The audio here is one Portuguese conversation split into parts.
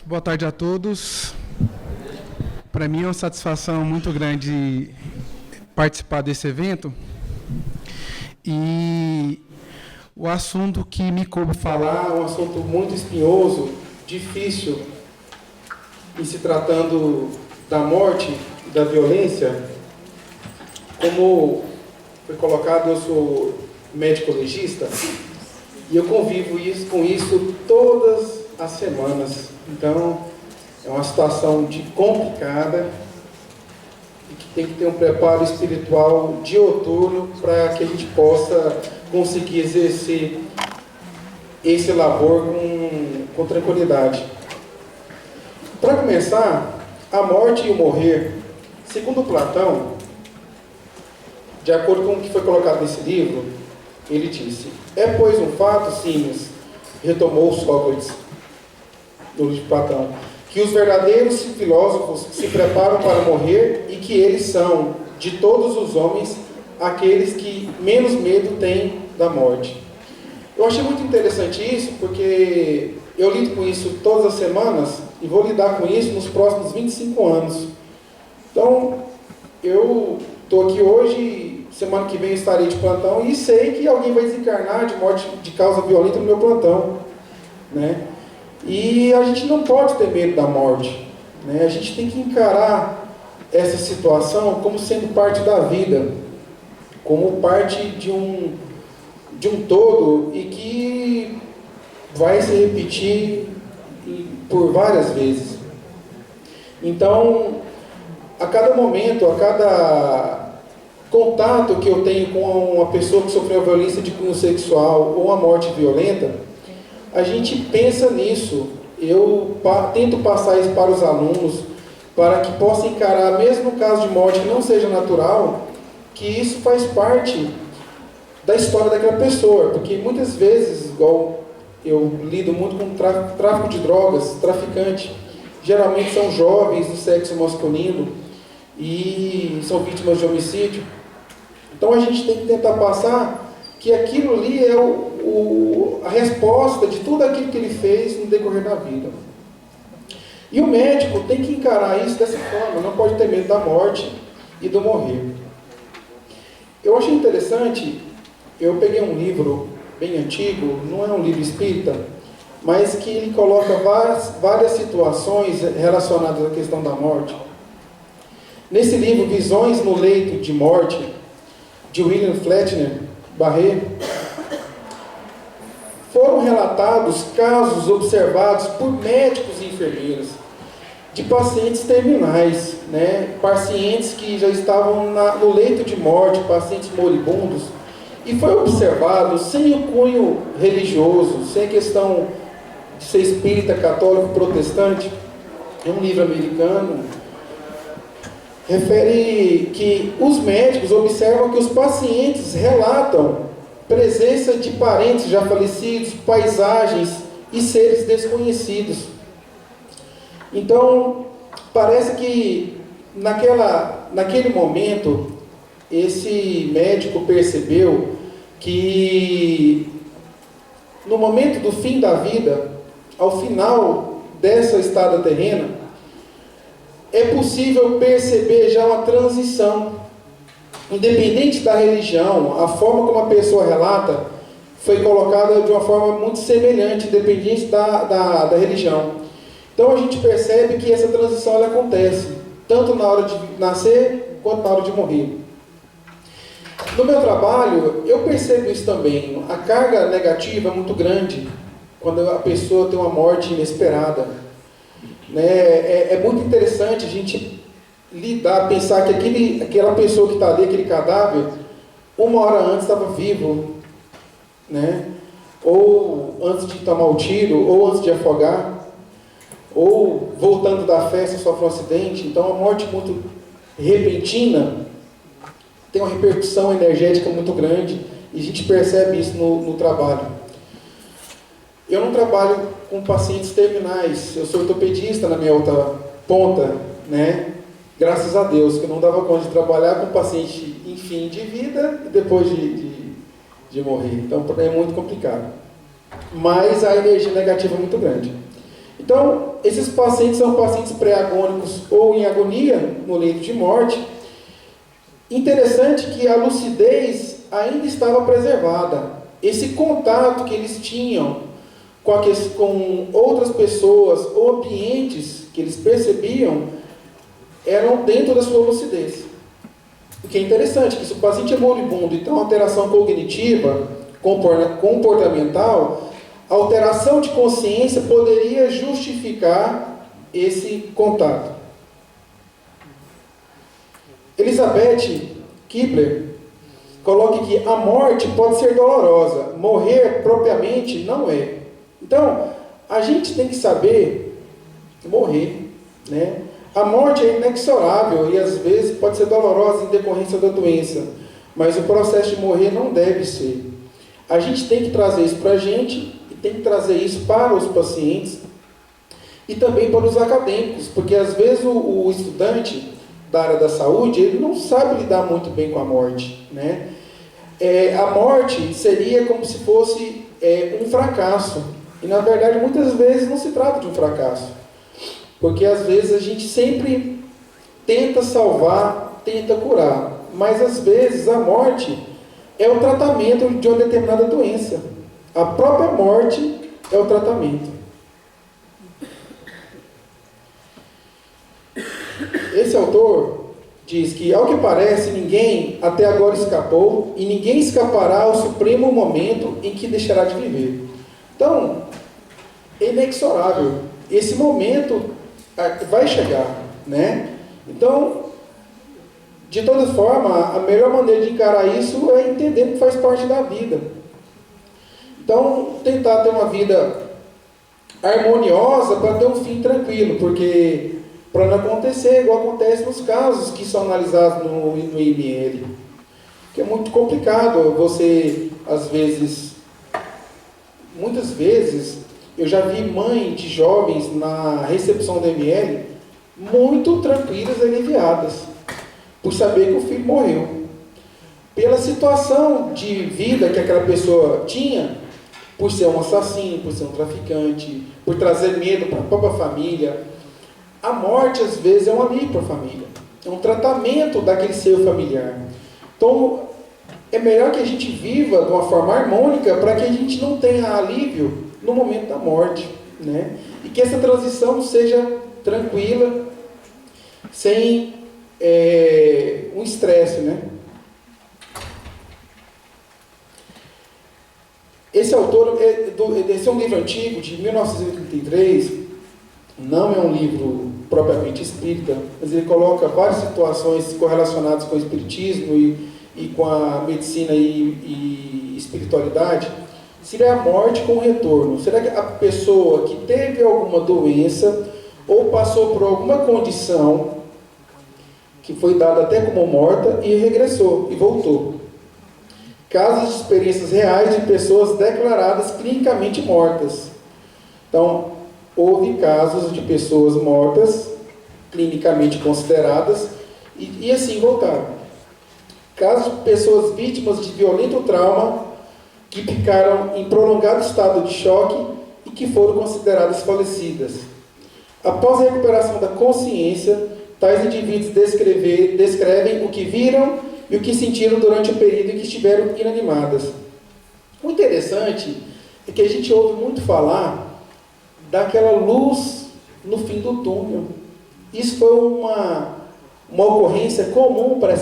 Boa tarde a todos. Para mim é uma satisfação muito grande participar desse evento. E o assunto que me coube falar é um assunto muito espinhoso, difícil, em se tratando da morte e da violência. Como foi colocado, eu sou médico legista e eu convivo com isso todas as semanas. Então, é uma situação complicada e que tem que ter um preparo espiritual dioturno para que a gente possa conseguir exercer esse labor com tranquilidade. Para começar, a morte e o morrer, segundo Platão, de acordo com o que foi colocado nesse livro, ele disse: é, pois, um fato, Símios, retomou Sócrates, no livro de Platão, que os verdadeiros filósofos se preparam para morrer e que eles são, de todos os homens, aqueles que menos medo têm da morte. Eu achei muito interessante isso, porque eu lido com isso todas as semanas e vou lidar com isso nos próximos 25 anos. Então, eu estou aqui hoje, semana que vem eu estarei de plantão e sei que alguém vai desencarnar de morte de causa violenta no meu plantão, né? E a gente não pode ter medo da morte, né? A gente tem que encarar essa situação como sendo parte da vida, como parte de um todo e que vai se repetir por várias vezes. Então, a cada momento, a cada contato que eu tenho com uma pessoa que sofreu violência de cunho sexual ou uma morte violenta, a gente pensa nisso. Eu tento passar isso para os alunos, para que possam encarar, mesmo no caso de morte que não seja natural, que isso faz parte da história daquela pessoa. Porque muitas vezes, igual eu lido muito com tráfico de drogas, traficante, geralmente são jovens do sexo masculino e são vítimas de homicídio. Então a gente tem que tentar passar que aquilo ali é a resposta de tudo aquilo que ele fez no decorrer da vida. E o médico tem que encarar isso dessa forma, não pode ter medo da morte e do morrer. Eu achei interessante, eu peguei um livro bem antigo, não é um livro espírita, mas que ele coloca várias situações relacionadas à questão da morte. Nesse livro, Visões no Leito de Morte, de William Fletcher Barré, foram relatados casos observados por médicos e enfermeiros de pacientes terminais, né? Pacientes que já estavam no leito de morte, pacientes moribundos, e foi observado, sem o cunho religioso, sem a questão de ser espírita, católico, protestante, é um livro americano, refere que os médicos observam que os pacientes relatam presença de parentes já falecidos, paisagens e seres desconhecidos. Então, parece que naquele momento, esse médico percebeu que no momento do fim da vida, ao final dessa estada terrena, é possível perceber já uma transição. Independente da religião, a forma como a pessoa relata foi colocada de uma forma muito semelhante, independente da religião. Então a gente percebe que essa transição ela acontece, tanto na hora de nascer, quanto na hora de morrer. No meu trabalho, eu percebo isso também. A carga negativa é muito grande quando a pessoa tem uma morte inesperada. É muito interessante a gente pensar que aquela pessoa que está ali, aquele cadáver, uma hora antes estava vivo, né? Ou antes de tomar o tiro, ou antes de afogar, ou voltando da festa sofre um acidente. Então a morte muito repentina tem uma repercussão energética muito grande e a gente percebe isso no trabalho. Eu não trabalho com pacientes terminais, eu sou ortopedista na minha outra ponta, né? Graças a Deus, que eu não dava conta de trabalhar com paciente em fim de vida e depois de morrer. Então é muito complicado. Mas a energia negativa é muito grande. Então, esses pacientes são pacientes pré-agônicos ou em agonia, no leito de morte. Interessante que a lucidez ainda estava preservada. Esse contato que eles tinham com outras pessoas ou ambientes que eles percebiam eram dentro da sua lucidez. O que é interessante, que se o paciente é moribundo e tem uma alteração cognitiva, comportamental, a alteração de consciência poderia justificar esse contato. Elizabeth Kibler coloca que a morte pode ser dolorosa, morrer propriamente não é. Então, a gente tem que saber morrer, né? A morte é inexorável e às vezes pode ser dolorosa em decorrência da doença, mas o processo de morrer não deve ser. A gente tem que trazer isso para a gente e tem que trazer isso para os pacientes e também para os acadêmicos, porque às vezes o estudante da área da saúde, ele não sabe lidar muito bem com a morte, né? A morte seria como se fosse um fracasso, e na verdade muitas vezes não se trata de um fracasso, porque às vezes a gente sempre tenta salvar, tenta curar, mas às vezes a morte é o tratamento de uma determinada doença. A própria morte é o tratamento. Esse autor diz que, ao que parece, ninguém até agora escapou e ninguém escapará ao supremo momento em que deixará de viver. Então, é inexorável. Esse momento vai chegar, né? Então, de toda forma, a melhor maneira de encarar isso é entendendo que faz parte da vida. Então, tentar ter uma vida harmoniosa para ter um fim tranquilo, porque para não acontecer igual acontece nos casos que são analisados no IML, que é muito complicado. Você, às vezes, muitas vezes, eu já vi mães de jovens na recepção do IML muito tranquilas e aliviadas, por saber que o filho morreu. Pela situação de vida que aquela pessoa tinha, por ser um assassino, por ser um traficante, por trazer medo para a própria família. A morte, às vezes, é um alívio para a família. É um tratamento daquele seio familiar. Então, é melhor que a gente viva de uma forma harmônica para que a gente não tenha alívio no momento da morte, né? E que essa transição seja tranquila, sem um estresse, né? Esse autor, esse é um livro antigo, de 1933, não é um livro propriamente espírita, mas ele coloca várias situações correlacionadas com o espiritismo e com a medicina e espiritualidade. Seria a morte com o retorno. Será que a pessoa que teve alguma doença ou passou por alguma condição que foi dada até como morta e regressou e voltou? Casos de experiências reais de pessoas declaradas clinicamente mortas. Então, houve casos de pessoas mortas, clinicamente consideradas, e assim voltaram. Casos de pessoas vítimas de violento trauma, que ficaram em prolongado estado de choque e que foram consideradas falecidas. Após a recuperação da consciência, tais indivíduos descrevem o que viram e o que sentiram durante o período em que estiveram inanimadas. O interessante é que a gente ouve muito falar daquela luz no fim do túnel. Isso foi uma ocorrência comum para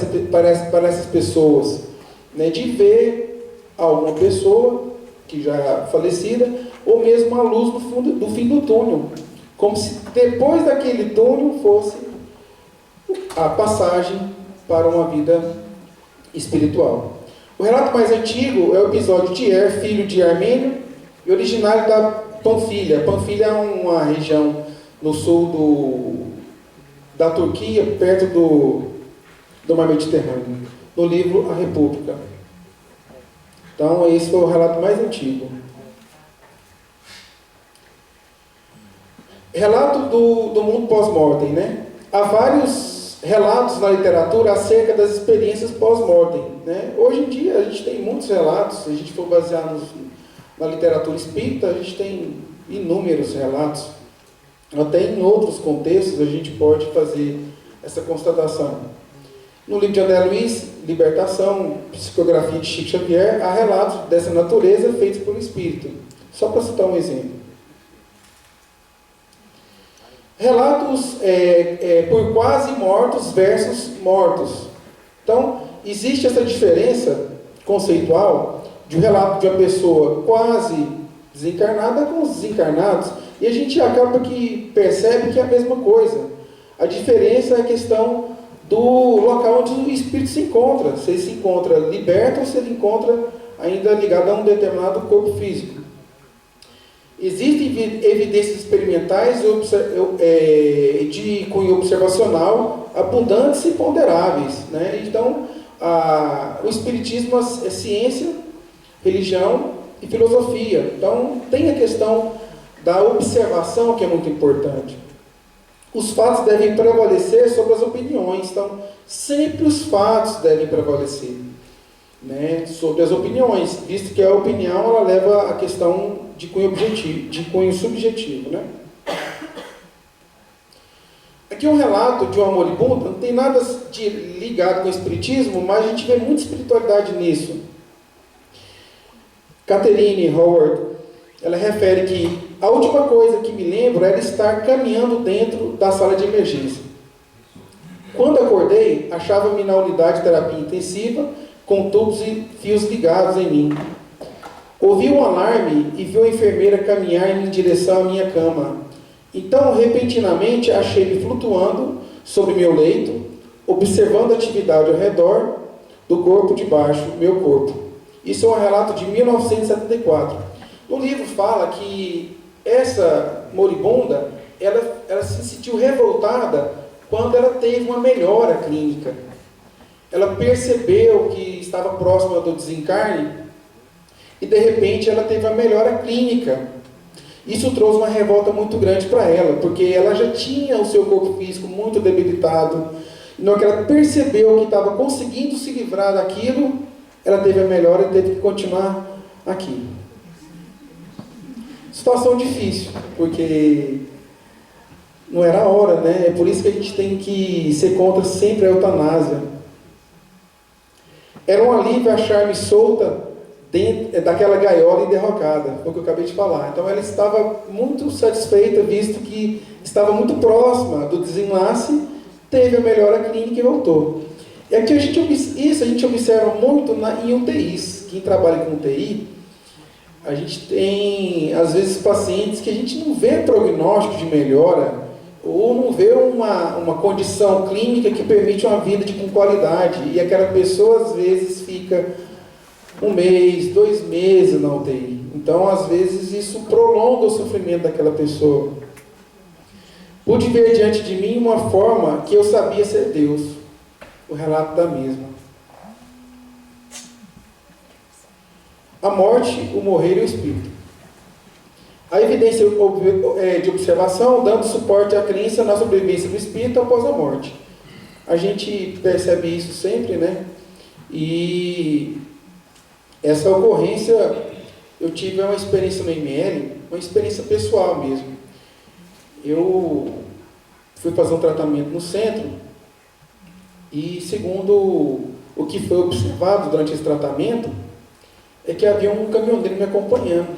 essas pessoas, né, de ver alguma pessoa que já é falecida, ou mesmo a luz do fim do túnel, como se depois daquele túnel fosse a passagem para uma vida espiritual. O relato mais antigo é o episódio de filho de Armênio, e originário da Panfilha. Panfilha é uma região no sul da Turquia, perto do mar Mediterrâneo, no livro A República. Então, esse foi o relato mais antigo. Relato do mundo pós-mortem, né? Há vários relatos na literatura acerca das experiências pós-mortem, né? Hoje em dia, a gente tem muitos relatos. Se a gente for basear na literatura espírita, a gente tem inúmeros relatos até em outros contextos a gente pode fazer essa constatação. No livro de André Luiz, Libertação, Psicografia de Chico Xavier, há relatos dessa natureza feitos pelo Espírito. Só para citar um exemplo. Relatos por quase mortos versus mortos. Então, existe essa diferença conceitual de um relato de uma pessoa quase desencarnada com os desencarnados, e a gente acaba que percebe que é a mesma coisa. A diferença é a questão do local onde o espírito se encontra. Se ele se encontra liberto ou se ele encontra ainda ligado a um determinado corpo físico. Existem evidências experimentais de cunho observacional abundantes e ponderáveis, né? Então, o Espiritismo é ciência, religião e filosofia. Então, tem a questão da observação, que é muito importante. Os fatos devem prevalecer sobre as opiniões. Então, sempre os fatos devem prevalecer, né, sobre as opiniões, visto que a opinião ela leva a questão de cunho objetivo, de cunho subjetivo, né? Aqui um relato de uma moribunda, não tem nada ligado com o espiritismo, mas a gente vê muita espiritualidade nisso. Catherine Howard, ela refere que a última coisa que me lembro era estar caminhando dentro da sala de emergência. Quando acordei, achava-me na unidade de terapia intensiva, com tubos e fios ligados em mim. Ouvi um alarme e vi uma enfermeira caminhar em direção à minha cama. Então, repentinamente, achei-me flutuando sobre meu leito, observando a atividade ao redor do corpo de baixo, meu corpo. Isso é um relato de 1974. No livro fala que essa moribunda, ela se sentiu revoltada quando ela teve uma melhora clínica. Ela percebeu que estava próxima do desencarne e, de repente, ela teve uma melhora clínica. Isso trouxe uma revolta muito grande para ela, porque ela já tinha o seu corpo físico muito debilitado. E no que ela percebeu que estava conseguindo se livrar daquilo, ela teve a melhora e teve que continuar aqui. Situação difícil, porque não era a hora, né? É por isso que a gente tem que ser contra sempre a eutanásia. Era um alívio achar-me solta dentro daquela gaiola enderrocada, foi o que eu acabei de falar. Então ela estava muito satisfeita, visto que estava muito próxima do desenlace, teve a melhora clínica e voltou. E aqui a gente observa muito em UTIs. Quem trabalha com UTI, a gente tem, às vezes, pacientes que a gente não vê prognóstico de melhora, ou não vê uma condição clínica que permite uma vida com qualidade, e aquela pessoa, às vezes, fica 1 mês, 2 meses na UTI. Então, às vezes, isso prolonga o sofrimento daquela pessoa. Pude ver diante de mim uma forma que eu sabia ser Deus, o relato da mesma. A morte, o morrer e o espírito. A evidência de observação dando suporte à crença na sobrevivência do espírito após a morte. A gente percebe isso sempre, né? E essa ocorrência, eu tive uma experiência no IML, uma experiência pessoal mesmo. Eu fui fazer um tratamento no centro e, segundo o que foi observado durante esse tratamento, é que havia um caminhoneiro me acompanhando,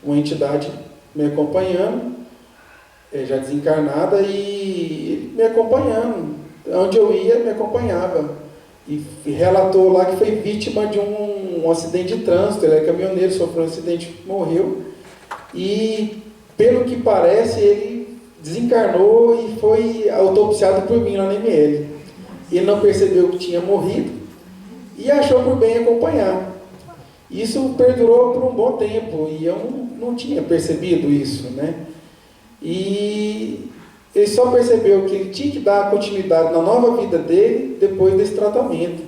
uma entidade me acompanhando, já desencarnada, e me acompanhando. Onde eu ia, me acompanhava. E relatou lá que foi vítima de um acidente de trânsito. Ele é caminhoneiro, sofreu um acidente, morreu. E, pelo que parece, ele desencarnou e foi autopsiado por mim lá na ML. Ele não percebeu que tinha morrido e achou por bem acompanhar. Isso perdurou por um bom tempo e eu não tinha percebido isso, né? E ele só percebeu que ele tinha que dar continuidade na nova vida dele depois desse tratamento.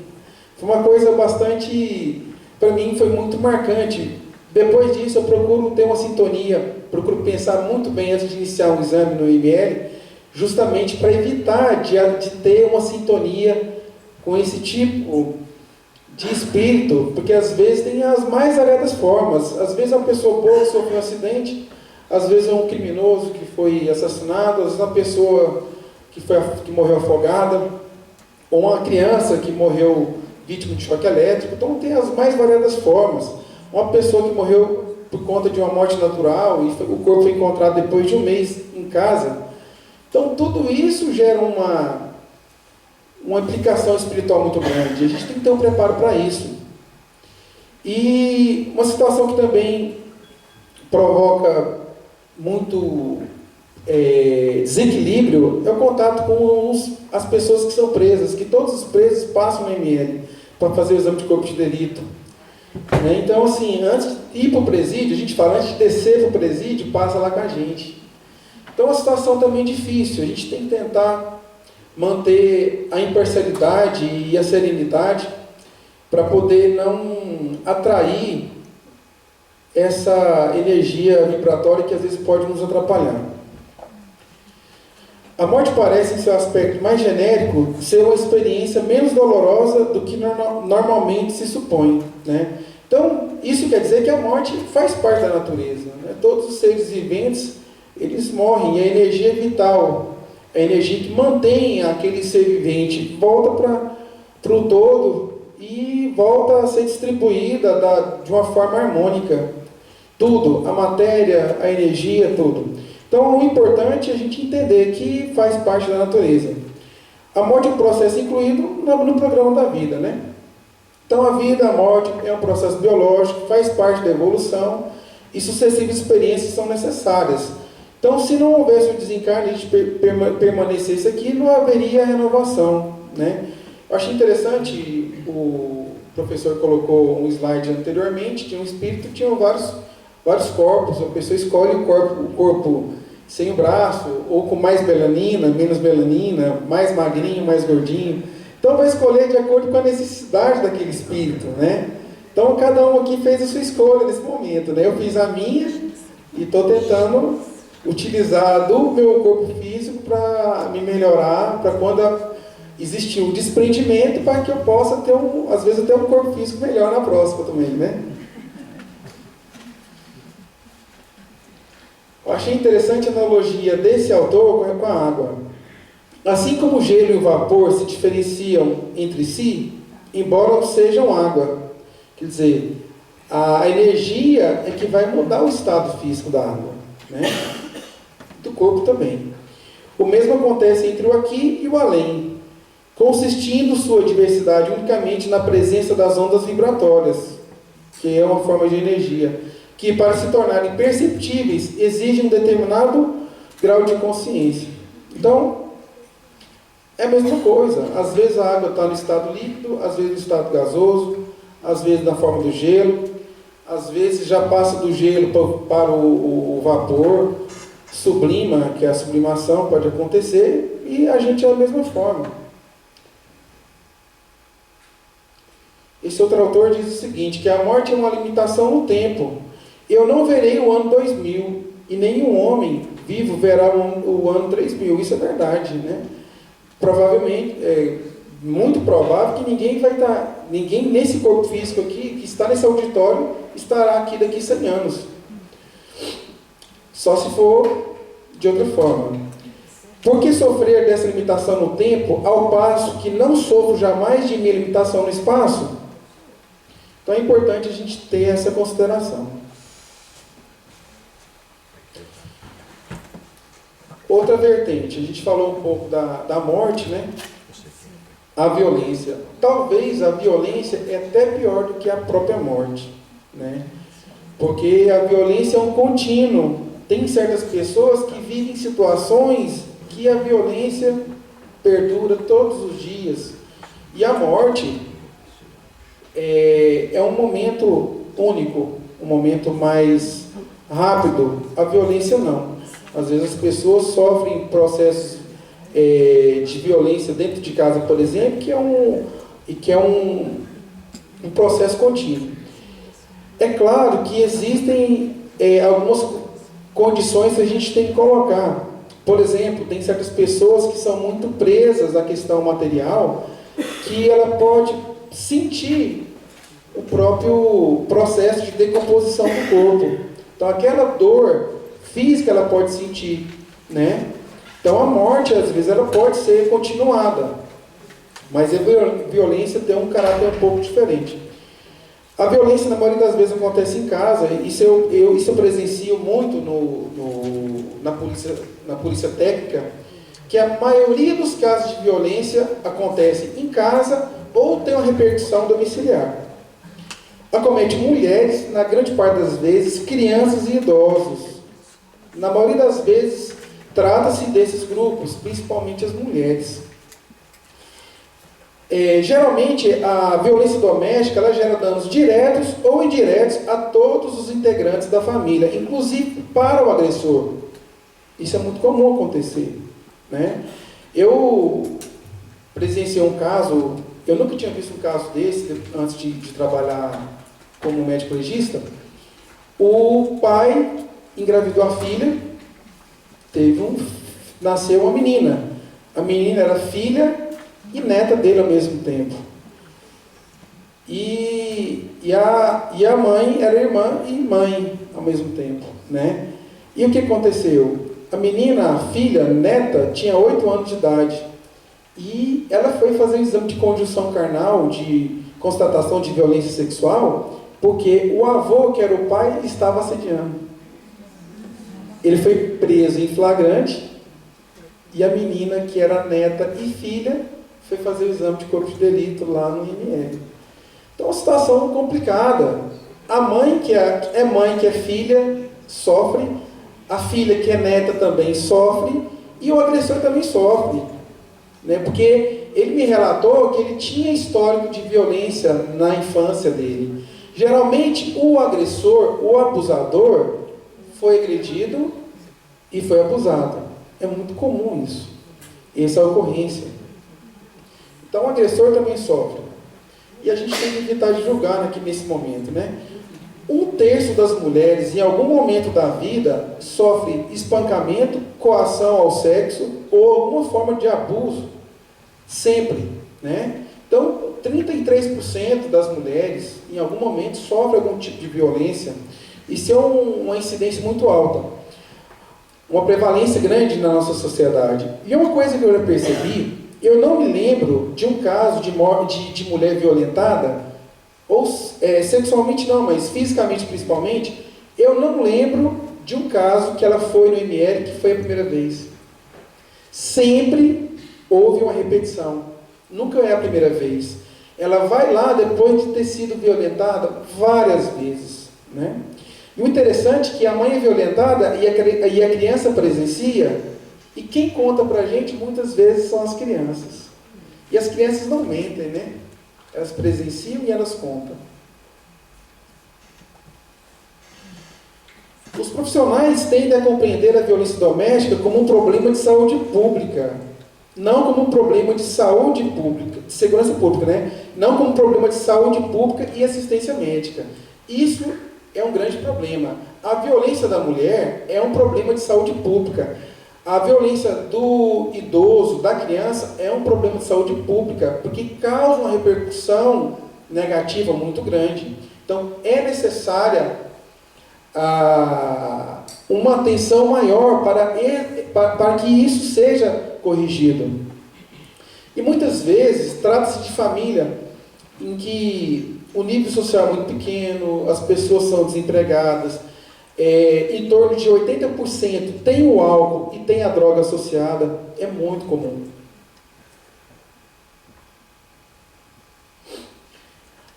Foi uma coisa bastante, para mim, foi muito marcante. Depois disso, eu procuro ter uma sintonia, procuro pensar muito bem antes de iniciar um exame no IML, justamente para evitar de ter uma sintonia com esse tipo de espírito, porque às vezes tem as mais variadas formas. Às vezes uma pessoa boa sofreu um acidente, às vezes é um criminoso que foi assassinado, às vezes uma pessoa que morreu afogada, ou uma criança que morreu vítima de choque elétrico. Então tem as mais variadas formas. Uma pessoa que morreu por conta de uma morte natural e o corpo foi encontrado depois de um mês em casa. Então tudo isso gera uma implicação espiritual muito grande. A gente tem que ter um preparo para isso. E uma situação que também provoca muito desequilíbrio é o contato com as pessoas que são presas, que todos os presos passam no ML para fazer o exame de corpo de delito. Então, assim, antes de ir para o presídio, a gente fala, antes de descer para o presídio, passa lá com a gente. Então, é uma situação também difícil. A gente tem que tentar manter a imparcialidade e a serenidade para poder não atrair essa energia vibratória que às vezes pode nos atrapalhar. A morte parece, em seu aspecto mais genérico, ser uma experiência menos dolorosa do que normalmente se supõe, né? Então, isso quer dizer que a morte faz parte da natureza, né? Todos os seres viventes, eles morrem, e a energia vital, a energia que mantém aquele ser vivente, volta para o todo e volta a ser distribuída de uma forma harmônica. Tudo, a matéria, a energia, tudo. Então, o importante é a gente entender que faz parte da natureza. A morte é um processo incluído no programa da vida, né? Então, a vida, a morte é um processo biológico, faz parte da evolução e sucessivas experiências são necessárias. Então, se não houvesse o desencarne, a gente permanecesse aqui, não haveria renovação, né? Eu achei interessante, o professor colocou um slide anteriormente, tinha um espírito, tinham vários corpos, a pessoa escolhe o corpo sem o braço, ou com mais melanina, menos melanina, mais magrinho, mais gordinho. Então vai escolher de acordo com a necessidade daquele espírito, né? Então cada um aqui fez a sua escolha nesse momento, né? Eu fiz a minha e estou tentando utilizar do meu corpo físico para me melhorar, para quando existir um desprendimento, para que eu possa ter às vezes até um corpo físico melhor na próxima também, né? Eu achei interessante a analogia desse autor com a água. Assim como o gelo e o vapor se diferenciam entre si, embora sejam água. Quer dizer, a energia é que vai mudar o estado físico da água, né? Do corpo também. O mesmo acontece entre o aqui e o além, consistindo sua diversidade unicamente na presença das ondas vibratórias, que é uma forma de energia, que para se tornarem perceptíveis exigem um determinado grau de consciência. Então, é a mesma coisa. Às vezes a água está no estado líquido, às vezes no estado gasoso, às vezes na forma do gelo, às vezes já passa do gelo para o vapor, sublima, que é a sublimação, pode acontecer, e a gente é da mesma forma. Esse outro autor diz o seguinte, que a morte é uma limitação no tempo. Eu não verei o ano 2000, e nenhum homem vivo verá o ano 3000. Isso é verdade, né? Provavelmente, muito provável que ninguém nesse corpo físico aqui, que está nesse auditório, estará aqui daqui a 100 anos. Só se for de outra forma. Por que sofrer dessa limitação no tempo, ao passo que não sofro jamais de minha limitação no espaço? Então é importante a gente ter essa consideração. Outra vertente, a gente falou um pouco da morte, né? A violência. Talvez a violência é até pior do que a própria morte, né? Porque a violência é um contínuo. Tem certas pessoas que vivem situações que a violência perdura todos os dias. E a morte é um momento único, um momento mais rápido. A violência não. Às vezes as pessoas sofrem processos de violência dentro de casa, por exemplo, que é um processo contínuo. É claro que existem algumas condições que a gente tem que colocar. Por exemplo, tem certas pessoas que são muito presas à questão material, que ela pode sentir o próprio processo de decomposição do corpo. Então aquela dor física ela pode sentir, né? Então a morte, às vezes, ela pode ser continuada, mas a violência tem um caráter um pouco diferente. A violência, na maioria das vezes, acontece em casa. Isso eu presencio muito na polícia técnica, que a maioria dos casos de violência acontece em casa ou tem uma repercussão domiciliar. Acomete mulheres, na grande parte das vezes, crianças e idosos. Na maioria das vezes, trata-se desses grupos, principalmente as mulheres. Geralmente, a violência doméstica ela gera danos diretos ou indiretos a todos os integrantes da família, inclusive para o agressor. Isso é muito comum acontecer, né? Eu presenciei um caso, eu nunca tinha visto um caso desse antes de trabalhar como médico legista. O pai engravidou a filha, nasceu uma menina. A menina era filha e neta dele ao mesmo tempo. E a mãe era irmã e mãe ao mesmo tempo, né? E o que aconteceu? A menina, a filha, neta, tinha 8 anos de idade. E ela foi fazer um exame de conjunção carnal, de constatação de violência sexual, porque o avô, que era o pai, estava assediando. Ele foi preso em flagrante, e a menina, que era neta e filha, foi fazer o exame de corpo de delito lá no IML. Então, uma situação complicada. A mãe, que é mãe, que é filha, sofre. A filha, que é neta, também sofre. E o agressor também sofre, né? Porque ele me relatou que ele tinha histórico de violência na infância dele. Geralmente, o agressor, o abusador, foi agredido e foi abusado. É muito comum isso. Essa é a ocorrência. Então, o agressor também sofre. E a gente tem que evitar de julgar aqui nesse momento, né? 1/3 das mulheres, em algum momento da vida, sofre espancamento, coação ao sexo ou alguma forma de abuso. Sempre, né? Então, 33% das mulheres, em algum momento, sofrem algum tipo de violência. Isso é uma incidência muito alta. Uma prevalência grande na nossa sociedade. E uma coisa que eu já percebi, eu não me lembro de um caso de mulher violentada, ou sexualmente não, mas fisicamente principalmente, eu não lembro de um caso que ela foi no ML que foi a primeira vez. Sempre houve uma repetição. Nunca é a primeira vez. Ela vai lá depois de ter sido violentada várias vezes, né? E o interessante é que a mãe é violentada e a criança presencia, e quem conta pra gente muitas vezes são as crianças. E as crianças não mentem, né? Elas presenciam e elas contam. Os profissionais tendem a compreender a violência doméstica como um problema de saúde pública, não como um problema de saúde pública, de segurança pública, né? Não como um problema de saúde pública e assistência médica. Isso é um grande problema. A violência da mulher é um problema de saúde pública. A violência do idoso, da criança, é um problema de saúde pública, porque causa uma repercussão negativa muito grande. Então, é necessária uma atenção maior para que isso seja corrigido. E muitas vezes, trata-se de família em que o nível social é muito pequeno, as pessoas são desempregadas, em torno de 80% tem o álcool e tem a droga associada, é muito comum.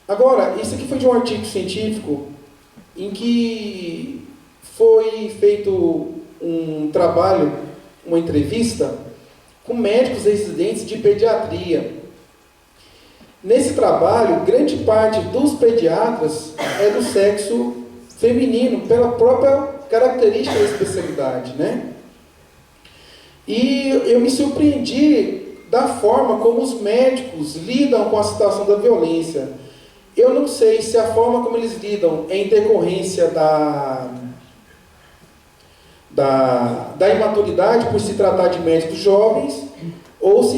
Agora, isso aqui foi de um artigo científico em que foi feito um trabalho, uma entrevista com médicos residentes de pediatria. Nesse trabalho, grande parte dos pediatras é do sexo feminino, pela própria característica da especialidade, né? E eu me surpreendi da forma como os médicos lidam com a situação da violência. Eu não sei se a forma como eles lidam é em decorrência da imaturidade, por se tratar de médicos jovens, ou se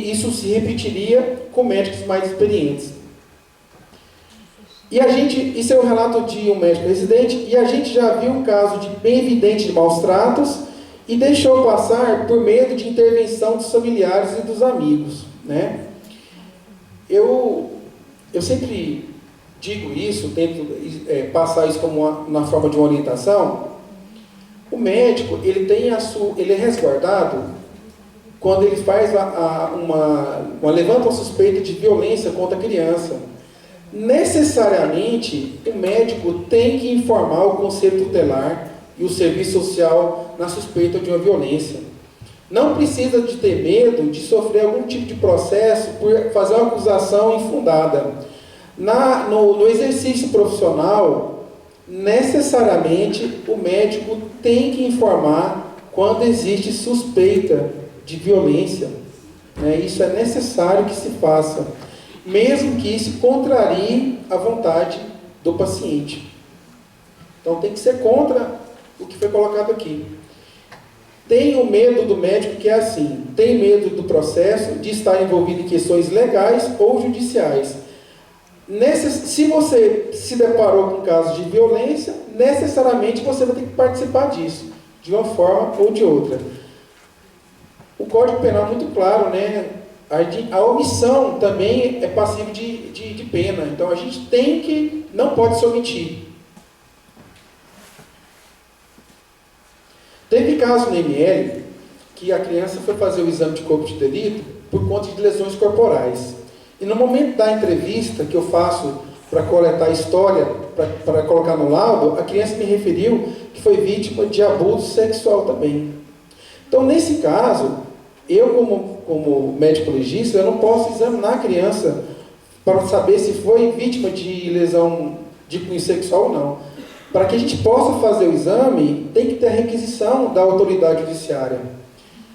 isso se repetiria com médicos mais experientes. E isso é um relato de um médico residente, e a gente já viu um caso de bem evidente de maus tratos e deixou passar por medo de intervenção dos familiares e dos amigos, né? Eu sempre digo isso, tento passar isso como na forma de uma orientação. O médico, ele é resguardado quando ele faz levanta uma suspeita de violência contra a criança. Necessariamente, o médico tem que informar o conselho tutelar e o serviço social na suspeita de uma violência. Não precisa de ter medo de sofrer algum tipo de processo por fazer uma acusação infundada. No exercício profissional, necessariamente o médico tem que informar quando existe suspeita de violência, né? Isso é necessário que se faça, mesmo que isso contrarie a vontade do paciente. Então tem que ser contra o que foi colocado aqui. Tem o medo do médico, que é assim: tem medo do processo, de estar envolvido em questões legais ou judiciais. Se você se deparou com casos de violência, necessariamente você vai ter que participar disso, de uma forma ou de outra. O Código Penal é muito claro, né? A omissão também é passível de pena. Então a gente não pode se omitir. Teve caso no ML que a criança foi fazer o exame de corpo de delito por conta de lesões corporais. E no momento da entrevista que eu faço para coletar a história, para colocar no laudo, a criança me referiu que foi vítima de abuso sexual também. Então, nesse caso, eu como médico legista, eu não posso examinar a criança para saber se foi vítima de lesão de cunho sexual ou não. Para que a gente possa fazer o exame, tem que ter a requisição da autoridade judiciária.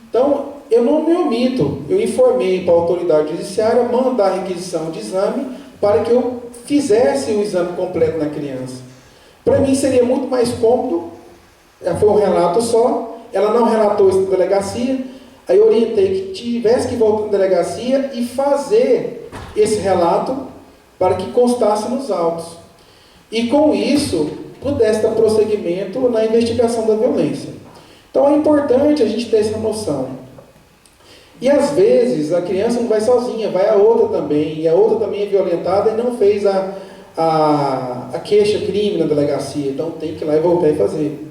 Então, eu não me omito, eu informei para a autoridade judiciária mandar a requisição de exame para que eu fizesse o exame completo na criança. Para mim seria muito mais cômodo, foi um relato só, ela não relatou isso na delegacia, aí eu orientei que tivesse que voltar na delegacia e fazer esse relato para que constasse nos autos. E com isso, pudesse dar prosseguimento na investigação da violência. Então é importante a gente ter essa noção. E às vezes a criança não vai sozinha, vai a outra também, e a outra também é violentada e não fez a queixa-crime na delegacia, então tem que ir lá e voltar e fazer,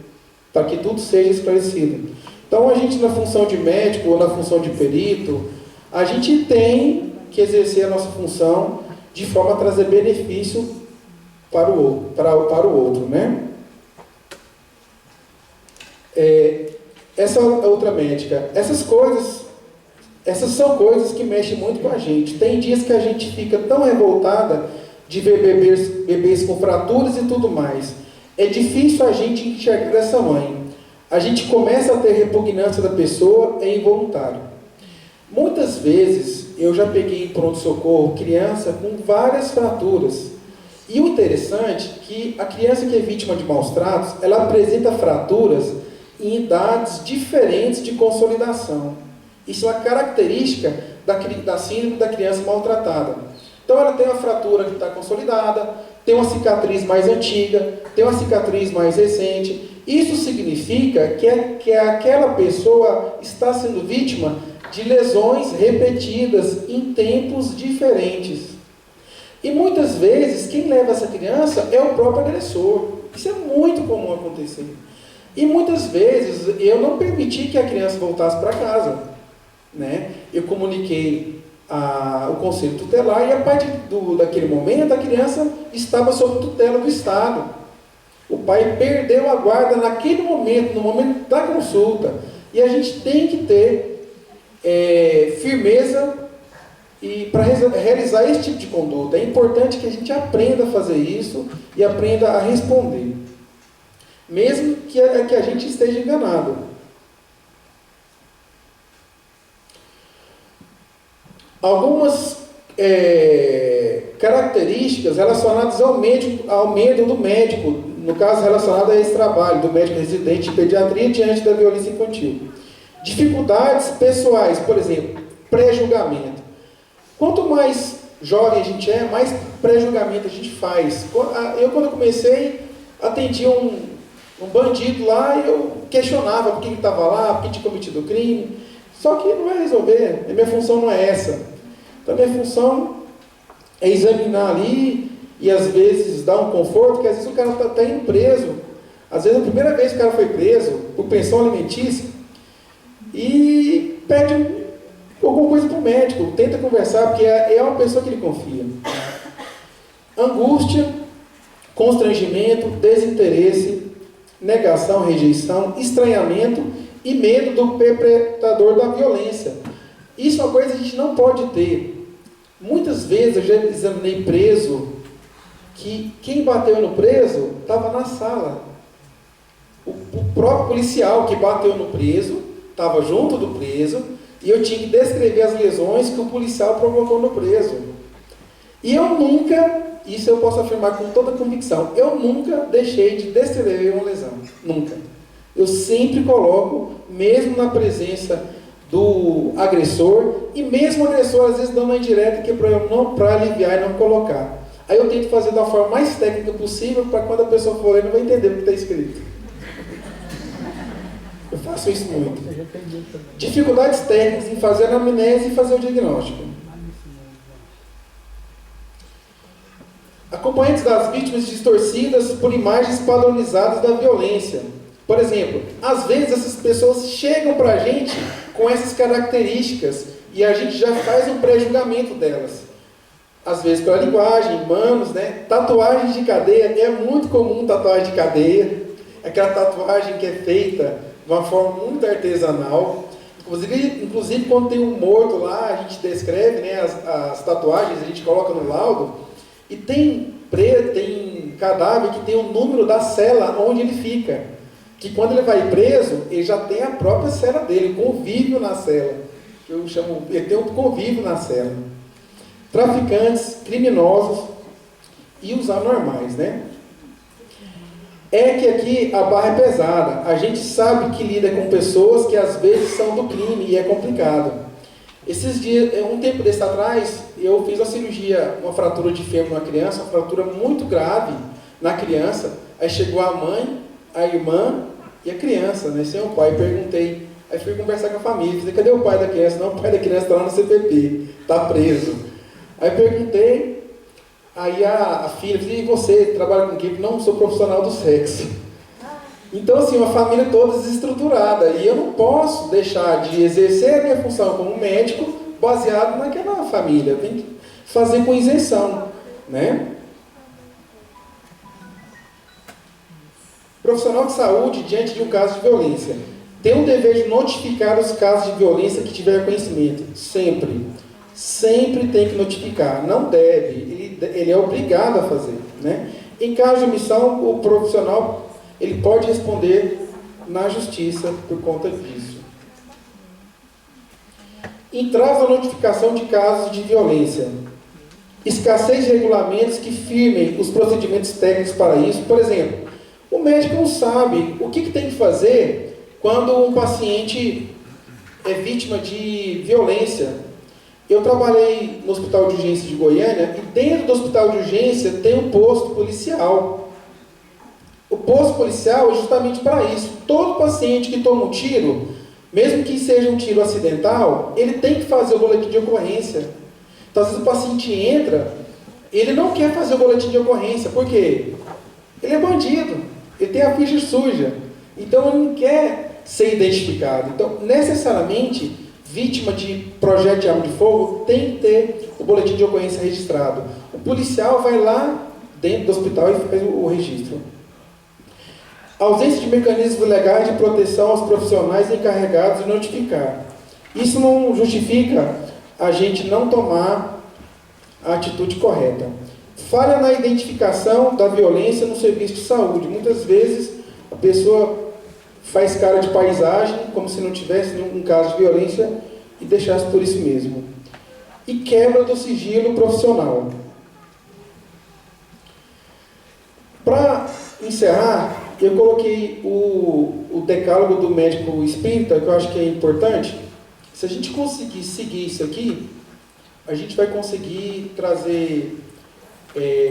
para que tudo seja esclarecido. Então a gente, na função de médico ou na função de perito, a gente tem que exercer a nossa função de forma a trazer benefício para o outro, né? Essa outra médica, essas são coisas que mexem muito com a gente. Tem dias que a gente fica tão revoltada de ver bebês com fraturas e tudo mais. É difícil a gente enxergar dessa mãe. A gente começa a ter repugnância da pessoa, é involuntário. Muitas vezes eu já peguei em pronto-socorro criança com várias fraturas. E o interessante é que a criança que é vítima de maus tratos, ela apresenta fraturas em idades diferentes de consolidação. Isso é uma característica da síndrome da criança maltratada. Então ela tem uma fratura que está consolidada, tem uma cicatriz mais antiga, tem uma cicatriz mais recente. Isso significa que aquela pessoa está sendo vítima de lesões repetidas em tempos diferentes. E muitas vezes quem leva essa criança é o próprio agressor. Isso é muito comum acontecer. E muitas vezes eu não permiti que a criança voltasse para casa, né? Eu comuniquei o conselho tutelar e a partir daquele momento a criança estava sob tutela do Estado. O pai perdeu a guarda naquele momento, no momento da consulta. E a gente tem que ter firmeza para realizar esse tipo de conduta. É importante que a gente aprenda a fazer isso e aprenda a responder, mesmo que a gente esteja enganado. Algumas características relacionadas ao medo do médico, no caso relacionado a esse trabalho, do médico residente em pediatria diante da violência infantil. Dificuldades pessoais, por exemplo, pré-julgamento. Quanto mais jovem a gente é, mais pré-julgamento a gente faz. Quando eu comecei, atendia um bandido lá e eu questionava por que ele estava lá, por que tinha cometido o crime. Só que não vai resolver, a minha função não é essa. Então a minha função é examinar ali e às vezes dar um conforto, porque às vezes o cara está até indo preso. Às vezes a primeira vez que o cara foi preso por pensão alimentícia e pede alguma coisa para o médico, tenta conversar, porque é uma pessoa que ele confia. Angústia, constrangimento, desinteresse, negação, rejeição, estranhamento e medo do perpetrador da violência. Isso é uma coisa que a gente não pode ter. Muitas vezes eu já examinei preso, que quem bateu no preso estava na sala. O próprio policial que bateu no preso estava junto do preso e eu tinha que descrever as lesões que o policial provocou no preso. E eu nunca, isso eu posso afirmar com toda convicção, eu nunca deixei de descrever uma lesão. Nunca. Eu sempre coloco, mesmo na presença do agressor, e mesmo o agressor às vezes dando uma indireta que é para aliviar e não colocar. Aí eu tento fazer da forma mais técnica possível, para quando a pessoa for ler, não vai entender o que está escrito. Eu faço isso muito. Dificuldades técnicas em fazer a anamnese e fazer o diagnóstico. Acompanhantes das vítimas distorcidas por imagens padronizadas da violência. Por exemplo, às vezes essas pessoas chegam para a gente com essas características e a gente já faz um pré-julgamento delas. Às vezes pela linguagem, manos, né? Tatuagem de cadeia, é muito comum tatuagem de cadeia. Aquela tatuagem que é feita de uma forma muito artesanal. Inclusive quando tem um morto lá, a gente descreve, né, as tatuagens, a gente coloca no laudo. E tem cadáver que tem o número da cela onde ele fica. Que quando ele vai preso, ele já tem a própria cela dele, convívio na cela. Eu chamo, ele tem um convívio na cela. Traficantes, criminosos e os anormais, né? É que aqui a barra é pesada. A gente sabe que lida com pessoas que às vezes são do crime e é complicado. Esses dias, um tempo desse atrás, eu fiz uma cirurgia, uma fratura de fêmur numa criança, uma fratura muito grave na criança. Aí chegou a mãe, a irmã e a criança, né, sem o pai. Perguntei, aí fui conversar com a família, falei, cadê o pai da criança? Não, o pai da criança está lá no CPP, está preso. Aí perguntei, aí a filha, falei, e você, trabalha com quem? Não, sou profissional do sexo. Então, assim, uma família toda desestruturada, e eu não posso deixar de exercer a minha função como médico baseado naquela família, eu tenho que fazer com isenção, né? Profissional de saúde, diante de um caso de violência, tem o dever de notificar os casos de violência que tiver conhecimento, sempre. Sempre tem que notificar, não deve, ele é obrigado a fazer, né? Em caso de omissão, o profissional ele pode responder na justiça por conta disso. Entrave a notificação de casos de violência. Escassez de regulamentos que firmem os procedimentos técnicos para isso. Por exemplo, o médico não sabe o que tem que fazer quando um paciente é vítima de violência. Eu trabalhei no Hospital de Urgência de Goiânia e dentro do Hospital de Urgência tem um posto policial. O posto policial é justamente para isso. Todo paciente que toma um tiro, mesmo que seja um tiro acidental, ele tem que fazer o boletim de ocorrência. Então, às vezes o paciente entra, ele não quer fazer o boletim de ocorrência. Por quê? Ele é bandido, ele tem a ficha suja. Então, ele não quer ser identificado. Então, necessariamente, vítima de projeto de arma de fogo tem que ter o boletim de ocorrência registrado. O policial vai lá dentro do hospital e faz o registro. Ausência de mecanismos legais de proteção aos profissionais encarregados de notificar. Isso não justifica a gente não tomar a atitude correta. Falha na identificação da violência no serviço de saúde. Muitas vezes a pessoa faz cara de paisagem, como se não tivesse nenhum caso de violência e deixasse por isso mesmo. E quebra do sigilo profissional. Para encerrar, eu coloquei o decálogo do médico espírita, que eu acho que é importante. Se a gente conseguir seguir isso aqui, a gente vai conseguir trazer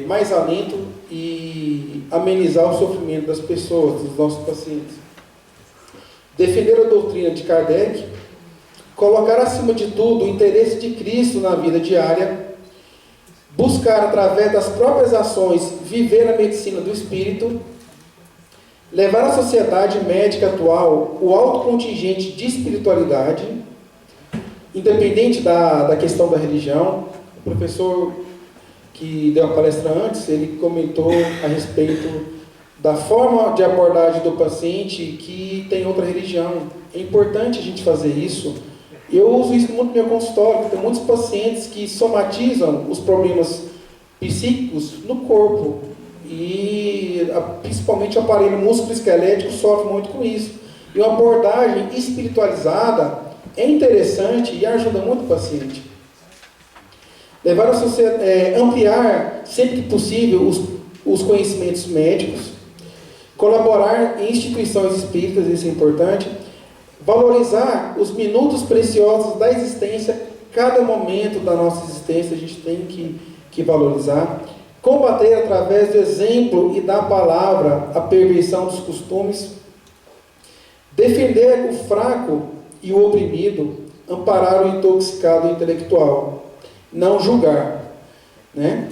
mais alento e amenizar o sofrimento das pessoas, dos nossos pacientes. Defender a doutrina de Kardec, colocar acima de tudo o interesse de Cristo na vida diária, buscar através das próprias ações viver a medicina do espírito, levar à sociedade médica atual o alto contingente de espiritualidade, independente da questão da religião. O professor que deu a palestra antes, ele comentou a respeito da forma de abordagem do paciente que tem outra religião. É importante a gente fazer isso. Eu uso isso muito no meu consultório, porque tem muitos pacientes que somatizam os problemas psíquicos no corpo. E principalmente o aparelho músculo-esquelético sofre muito com isso. E uma abordagem espiritualizada é interessante e ajuda muito o paciente. Levar a sociedade, ampliar sempre que possível os conhecimentos médicos, colaborar em instituições espíritas, isso é importante, valorizar os minutos preciosos da existência, cada momento da nossa existência a gente tem que valorizar, combater através do exemplo e da palavra a perversão dos costumes, defender o fraco e o oprimido, amparar o intoxicado intelectual, não julgar, né?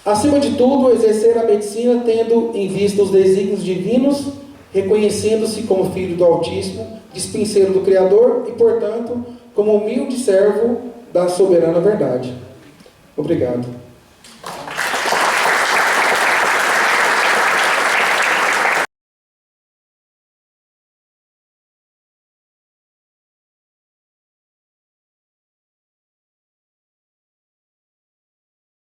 Acima de tudo, exercer a medicina tendo em vista os desígnios divinos, reconhecendo-se como filho do Altíssimo, dispenseiro do Criador e, portanto, como humilde servo da soberana verdade. Obrigado.